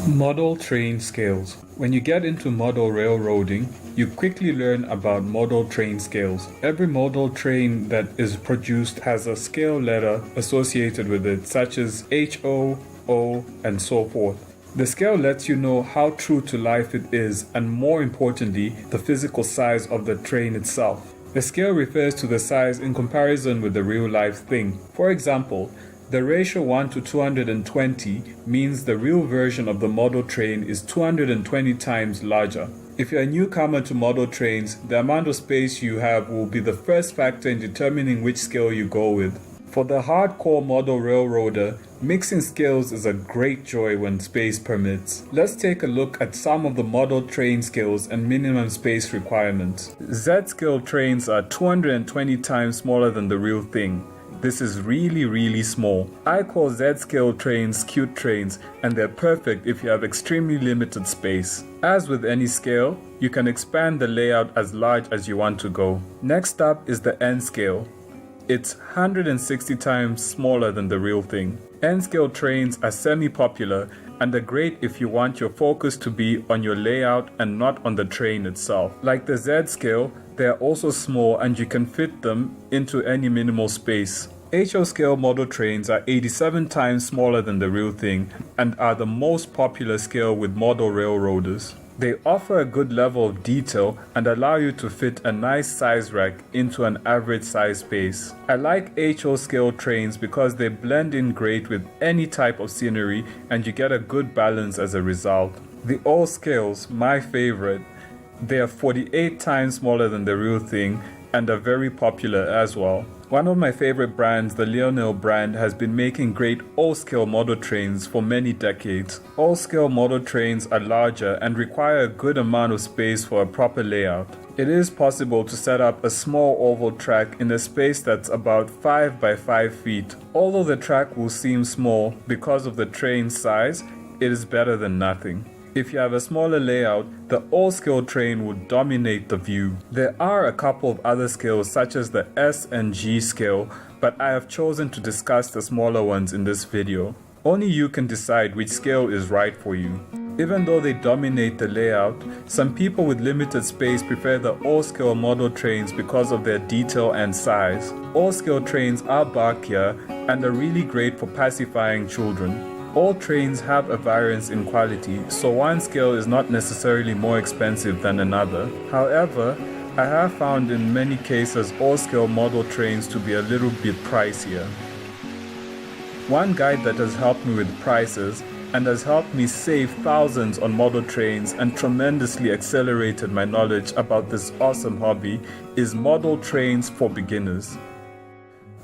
Model train scales. When you get into model railroading, you quickly learn about model train scales. Every model train that is produced has a scale letter associated with it, such as HO, O, and so forth. The scale lets you know how true to life it is, and more importantly, the physical size of the train itself. The scale refers to the size in comparison with the real life thing. For example, the ratio 1 to 220 means the real version of the model train is 220 times larger. If you're a newcomer to model trains, the amount of space you have will be the first factor in determining which scale you go with. For the hardcore model railroader, mixing scales is a great joy when space permits. Let's take a look at some of the model train scales and minimum space requirements. Z-scale trains are 220 times smaller than the real thing. This is really small. I call Z-scale trains cute trains, and they're perfect if you have extremely limited space. As with any scale, you can expand the layout as large as you want to go. Next up is the N-scale. It's 160 times smaller than the real thing. N-scale trains are semi-popular and are great if you want your focus to be on your layout and not on the train itself. Like the Z-scale, they are also small and you can fit them into any minimal space. HO scale model trains are 87 times smaller than the real thing and are the most popular scale with model railroaders. They offer a good level of detail and allow you to fit a nice size rack into an average size space. I like HO scale trains because they blend in great with any type of scenery and you get a good balance as a result. The O scales, my favorite. They are 48 times smaller than the real thing and are very popular as well. One of my favorite brands, the Lionel brand, has been making great O-scale model trains for many decades. O-scale model trains are larger and require a good amount of space for a proper layout. It is possible to set up a small oval track in a space that's about 5 by 5 feet. Although the track will seem small because of the train's size, it is better than nothing. If you have a smaller layout, the O-scale train would dominate the view. There are a couple of other scales such as the S and G scale, but I have chosen to discuss the smaller ones in this video. Only you can decide which scale is right for you. Even though they dominate the layout, some people with limited space prefer the O-scale model trains because of their detail and size. O-scale trains are bulkier and are really great for pacifying children. All trains have a variance in quality, so one scale is not necessarily more expensive than another. However, I have found in many cases O-scale model trains to be a little bit pricier. One guide that has helped me with prices and has helped me save thousands on model trains and tremendously accelerated my knowledge about this awesome hobby is Model Trains for Beginners.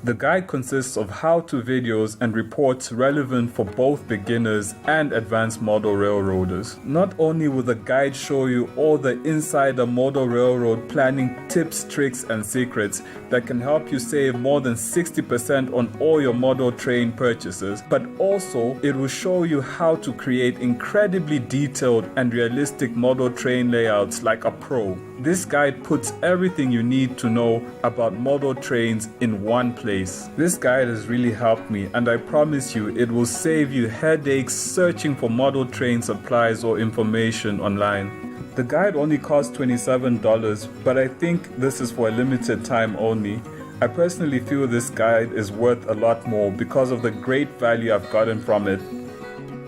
The guide consists of how-to videos and reports relevant for both beginners and advanced model railroaders. Not only will the guide show you all the insider model railroad planning tips, tricks, and secrets that can help you save more than 60% on all your model train purchases, but also it will show you how to create incredibly detailed and realistic model train layouts like a pro. This guide puts everything you need to know about model trains in one place. This guide has really helped me, and I promise you it will save you headaches searching for model train supplies or information online. The guide only costs $27, but I think this is for a limited time only. I personally feel this guide is worth a lot more because of the great value I've gotten from it.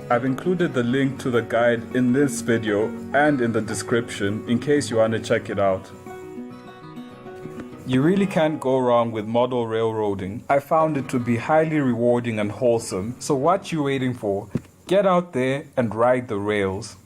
I've included the link to the guide in this video and in the description in case you want to check it out. You really can't go wrong with model railroading. I found it to be highly rewarding and wholesome. So what you waiting for? Get out there and ride the rails.